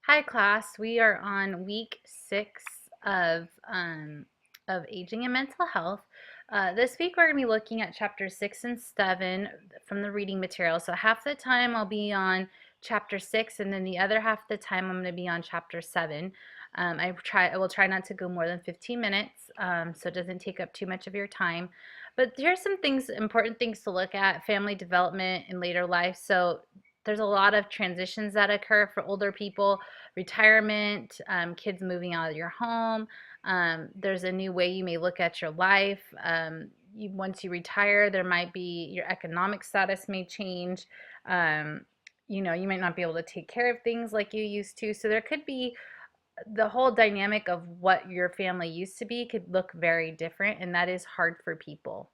Hi, class. We are on week 6 of aging and mental health. This week we're going to be looking at chapters 6 and 7 from the reading material. So half the time I'll be on chapter 6, and then the other half of the time I'm going to be on chapter 7. I will try not to go more than 15 minutes, so it doesn't take up too much of your time. But here's some things, important things to look at: family development in later life. So there's a lot of transitions that occur for older people: retirement, kids moving out of your home. There's a new way you may look at your life. Once you retire, there might be your economic status may change. Um, you might not be able to take care of things like you used to. So there could be the whole dynamic of what your family used to be could look very different, and that is hard for people.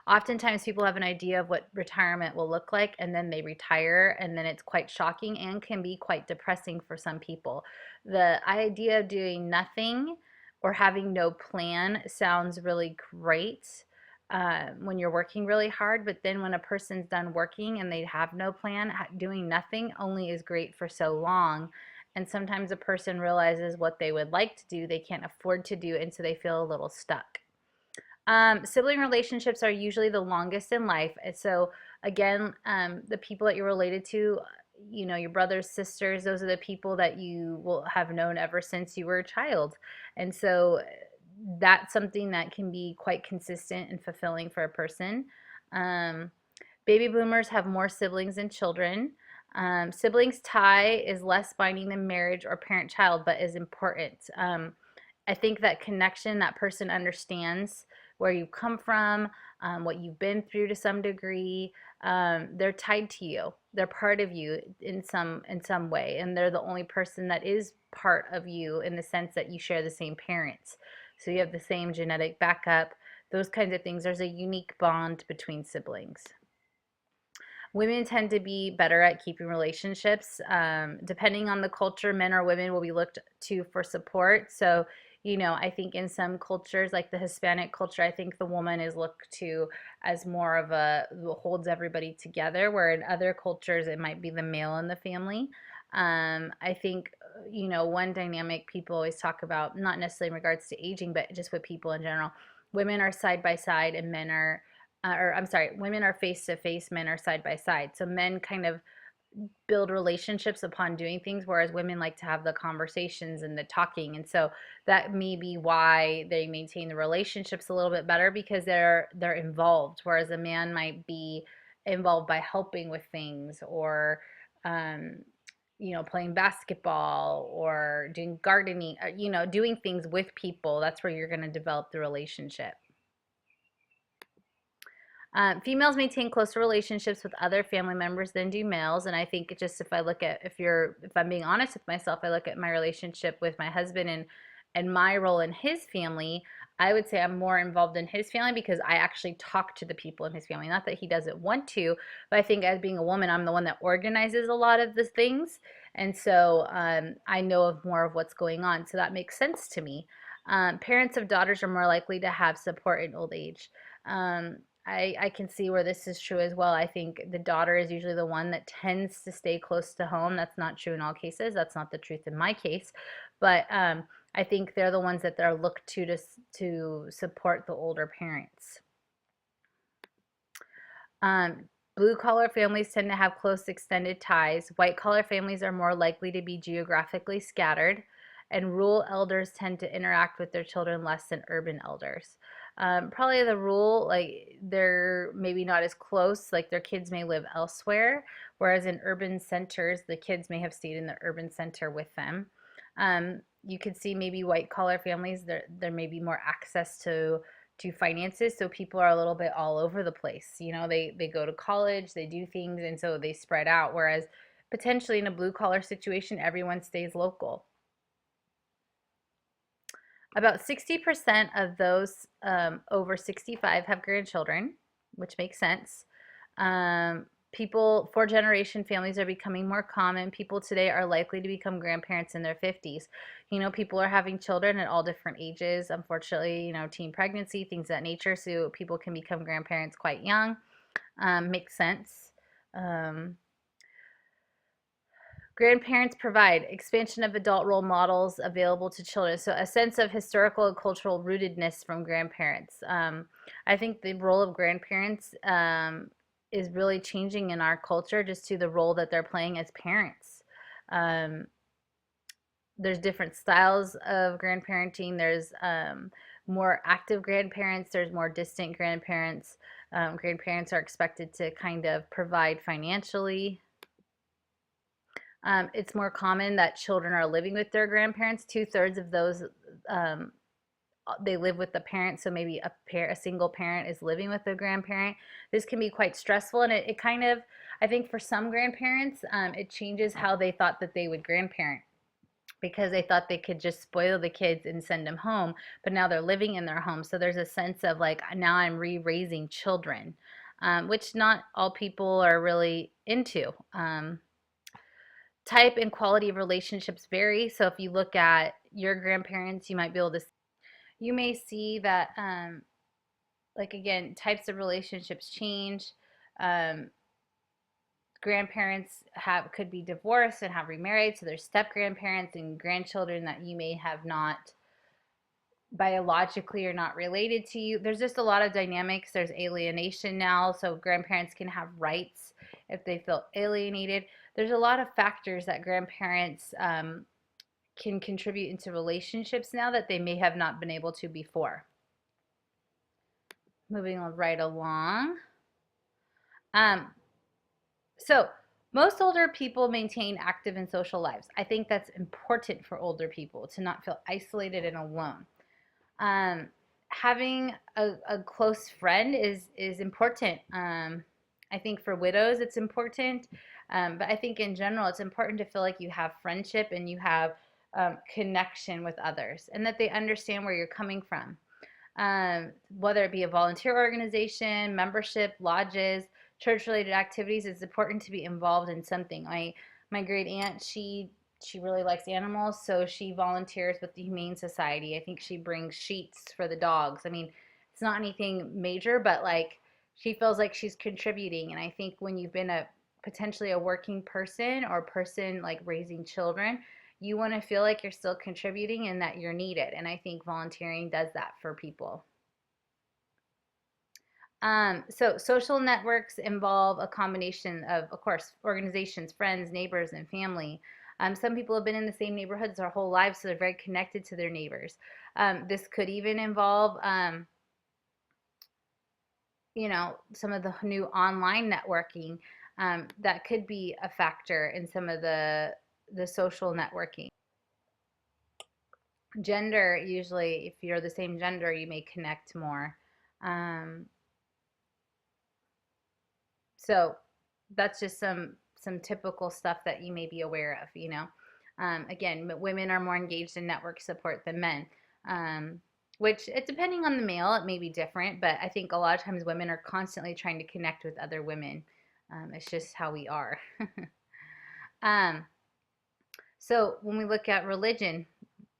Oftentimes, people have an idea of what retirement will look like, and then they retire, and then it's quite shocking and can be quite depressing for some people. The idea of doing nothing or having no plan sounds really great when you're working really hard, but then when a person's done working and they have no plan, doing nothing only is great for so long. And sometimes a person realizes what they would like to do, they can't afford to do, and so they feel a little stuck. Sibling relationships are usually the longest in life. And so, again, the people that you're related to, your brothers, sisters, those are the people that you will have known ever since you were a child. And so, that's something that can be quite consistent and fulfilling for a person. Um, Baby boomers have more siblings than children. Siblings tie is less binding than marriage or parent child, but is important. I think that connection, that person understands where you come from, what you've been through to some degree. They're tied to you. They're part of you in some way, and they're the only person that is part of you in the sense that you share the same parents. So you have the same genetic backup. Those kinds of things. There's a unique bond between siblings. Women tend to be better at keeping relationships. Depending on the culture, men or women will be looked to for support. So, I think in some cultures, like the Hispanic culture, I think the woman is looked to as more of a who holds everybody together, where in other cultures, it might be the male in the family. I think, one dynamic people always talk about, not necessarily in regards to aging, but just with people in general, women are side by side and men are or I'm sorry, women are face to face, men are side by side. So men kind of build relationships upon doing things, whereas women like to have the conversations and the talking. And so that may be why they maintain the relationships a little bit better, because they're involved, whereas a man might be involved by helping with things, or um, playing basketball or doing gardening, doing things with people. That's where you're going to develop the relationship. Females maintain closer relationships with other family members than do males, and I think just if I look at if I'm being honest with myself, I look at my relationship with my husband and my role in his family. I would say I'm more involved in his family because I actually talk to the people in his family. Not that he doesn't want to, but I think as being a woman, I'm the one that organizes a lot of the things, and so I know of more of what's going on. So that makes sense to me. Parents of daughters are more likely to have support in old age. Um, I can see where this is true as well. I think the daughter is usually the one that tends to stay close to home. That's not true in all cases. That's not the truth in my case. But I think they're the ones that they're looked to support the older parents. Blue collar families tend to have close extended ties. White collar families are more likely to be geographically scattered, and rural elders tend to interact with their children less than urban elders. Probably the rule, like they're maybe not as close, like their kids may live elsewhere, whereas in urban centers, the kids may have stayed in the urban center with them. You could see maybe white collar families, there may be more access to finances, so people are a little bit all over the place. They go to college, they do things, and so they spread out, whereas potentially in a blue collar situation, everyone stays local. About 60% of those over 65 have grandchildren, which makes sense. Four generation families are becoming more common. People today are likely to become grandparents in their 50s. People are having children at all different ages. Unfortunately, teen pregnancy, things of that nature. So people can become grandparents quite young. Makes sense. Um, Grandparents provide expansion of adult role models available to children. So a sense of historical and cultural rootedness from grandparents. I think the role of grandparents is really changing in our culture just to the role that they're playing as parents. Um, there's different styles of grandparenting. There's more active grandparents. There's more distant grandparents. Grandparents are expected to kind of provide financially. It's more common that children are living with their grandparents. Two-thirds of those um, they live with the parent, so maybe a single parent is living with a grandparent. This can be quite stressful, and it kind of, I think for some grandparents, it changes how they thought that they would grandparent because they thought they could just spoil the kids and send them home, but now they're living in their home. So there's a sense of like, now I'm re-raising children, which not all people are really into. Type and quality of relationships vary. So if you look at your grandparents, you might be able to, you may see that, like again, types of relationships change. Um, Grandparents could be divorced and have remarried, so there's step grandparents and grandchildren that you may have not biologically are not related to you. There's just a lot of dynamics. There's alienation now, so grandparents can have rights if they feel alienated. There's a lot of factors that grandparents can contribute into relationships now that they may have not been able to before. Moving right along. So most older people maintain active and social lives. I think that's important for older people to not feel isolated and alone. Having a close friend is important. I think for widows it's important, but I think in general it's important to feel like you have friendship and you have connection with others, and that they understand where you're coming from. Whether it be a volunteer organization, membership, lodges, church-related activities, it's important to be involved in something. My great aunt, she really likes animals, so she volunteers with the Humane Society. I think she brings sheets for the dogs. I mean, it's not anything major, but like she feels like she's contributing. And I think when you've been a potentially a working person or a person like raising children, you want to feel like you're still contributing and that you're needed. And I think volunteering does that for people. So social networks involve a combination of course, organizations, friends, neighbors, and family. Some people have been in the same neighborhoods their whole lives, so they're very connected to their neighbors. This could even involve, some of the new online networking. That could be a factor in some of the social networking. Gender, usually, if you're the same gender, you may connect more. Um, So that's just some typical stuff that you may be aware of. Again, women are more engaged in network support than men. Which, depending on the male, it may be different, but I think a lot of times women are constantly trying to connect with other women. It's just how we are. um, so when we look at religion,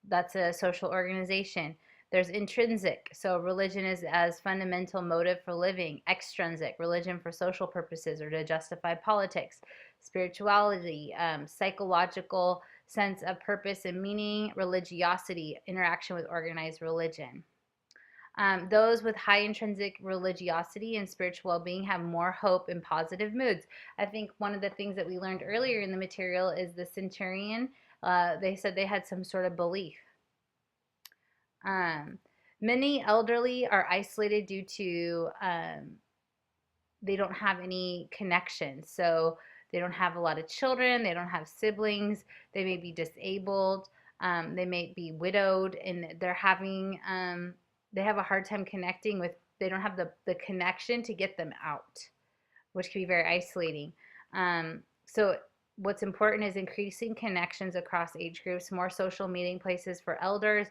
that's a social organization. There's intrinsic, so religion is as fundamental motive for living. Extrinsic, religion for social purposes or to justify politics. Spirituality, psychological sense of purpose and meaning. Religiosity, interaction with organized religion. Those with high intrinsic religiosity and spiritual well-being have more hope and positive moods. I think one of the things that we learned earlier in the material is the centurion. They said they had some sort of belief. Many elderly are isolated due to they don't have any connections. So they don't have a lot of children, they don't have siblings, they may be disabled, they may be widowed, and they have a hard time connecting with, they don't have the connection to get them out, which can be very isolating. So what's important is increasing connections across age groups, more social meeting places for elders,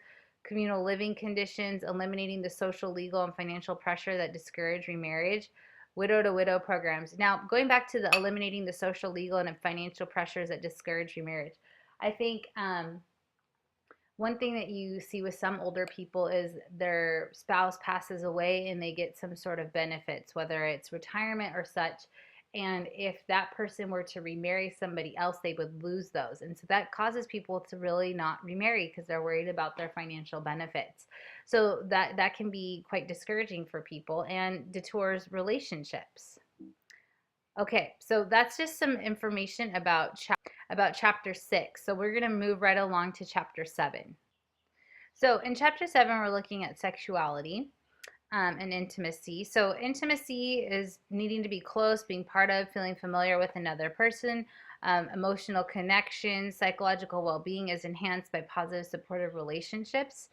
communal living conditions, eliminating the social, legal, and financial pressure that discourage remarriage, widow-to-widow programs. Now, going back to the eliminating the social, legal, and financial pressures that discourage remarriage, I think one thing that you see with some older people is their spouse passes away and they get some sort of benefits, whether it's retirement or such. And if that person were to remarry somebody else, they would lose those. And so that causes people to really not remarry because they're worried about their financial benefits. So that can be quite discouraging for people and detours relationships. Okay, so that's just some information about chapter 6. So we're going to move right along to chapter 7. So in chapter 7, we're looking at sexuality and intimacy. So intimacy is needing to be close, being part of, feeling familiar with another person. Emotional connection, psychological well-being is enhanced by positive, supportive relationships,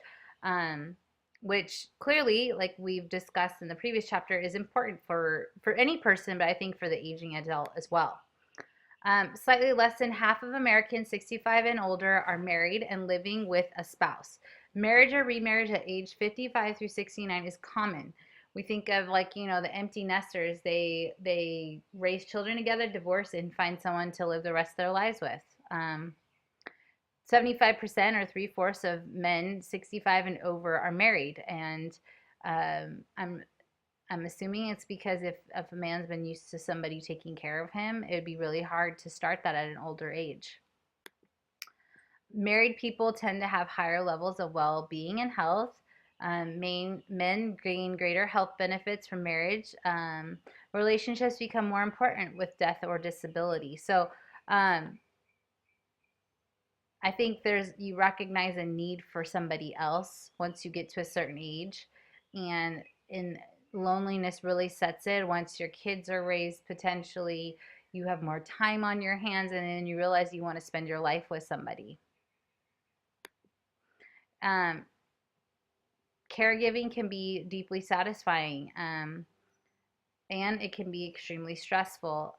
which clearly, like we've discussed in the previous chapter, is important for any person, but I think for the aging adult as well. Slightly less than half of Americans 65 and older are married and living with a spouse. Marriage or remarriage at age 55 through 69 is common. We think of, like, the empty nesters. They raise children together, divorce, and find someone to live the rest of their lives with. 75% or three-fourths of men 65 and over are married, and I'm assuming it's because if a man's been used to somebody taking care of him, it would be really hard to start that at an older age. Married people tend to have higher levels of well-being and health. Men gain greater health benefits from marriage. Relationships become more important with death or disability. So I think you recognize a need for somebody else once you get to a certain age, and loneliness really sets in once your kids are raised. Potentially, you have more time on your hands, and then you realize you want to spend your life with somebody. Caregiving can be deeply satisfying, and it can be extremely stressful.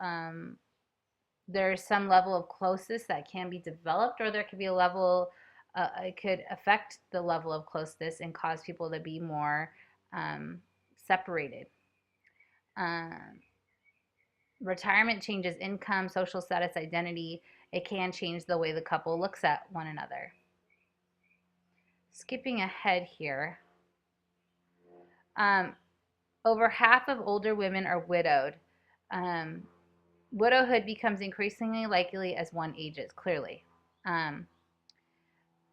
There's some level of closeness that can be developed, or there could be a level, it could affect the level of closeness and cause people to be more separated. Retirement changes income, social status, identity. It can change the way the couple looks at one another. Skipping ahead here. Over half of older women are widowed. Widowhood becomes increasingly likely as one ages, clearly.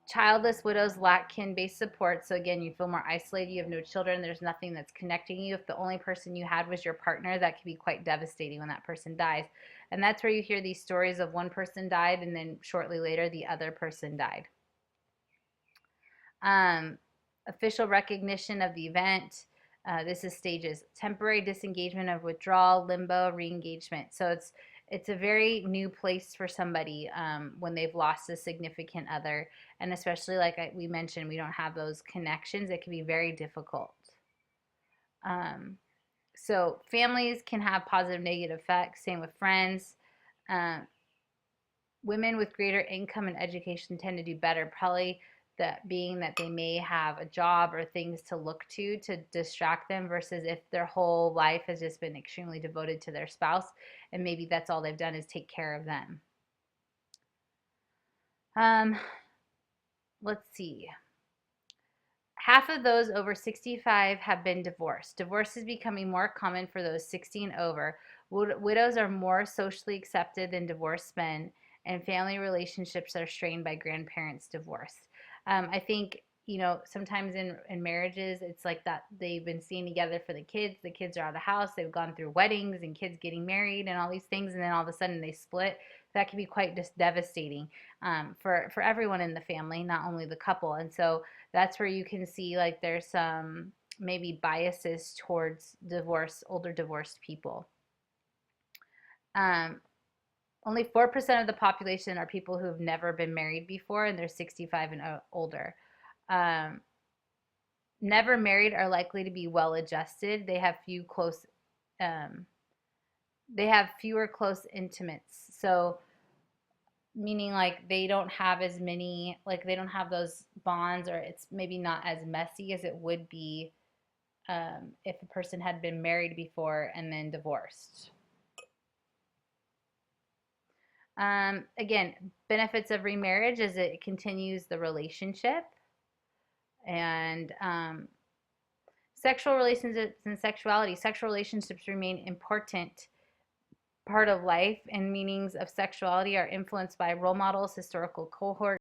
Childless widows lack kin-based support. So again, you feel more isolated. You have no children. There's nothing that's connecting you. If the only person you had was your partner, that can be quite devastating when that person dies. And that's where you hear these stories of one person died and then shortly later the other person died. Official recognition of the event. This is stages: temporary disengagement of withdrawal, limbo, re-engagement. So it's a very new place for somebody when they've lost a significant other, and especially like we mentioned, we don't have those connections. It can be very difficult. So families can have positive, negative effects. Same with friends. Women with greater income and education tend to do better, probably that being that they may have a job or things to look to distract them, versus if their whole life has just been extremely devoted to their spouse and maybe that's all they've done is take care of them. Let's see. Half of those over 65 have been divorced. Divorce is becoming more common for those 60 and over. Widows are more socially accepted than divorced men, and family relationships are strained by grandparents' divorce. I think, sometimes in marriages, it's like that they've been staying together for the kids are out of the house, they've gone through weddings and kids getting married and all these things, and then all of a sudden they split. That can be quite just devastating for everyone in the family, not only the couple. And so that's where you can see like there's some maybe biases towards older divorced people. Only 4% of the population are people who have never been married before, and they're 65 and older. Never married are likely to be well adjusted. They have fewer close intimates. So meaning like they don't have as many, like they don't have those bonds, or it's maybe not as messy as it would be if a person had been married before and then divorced. Again, benefits of remarriage is it continues the relationship, and sexual relationships and sexuality. Sexual relationships remain important part of life and meanings of sexuality are influenced by role models, historical cohorts,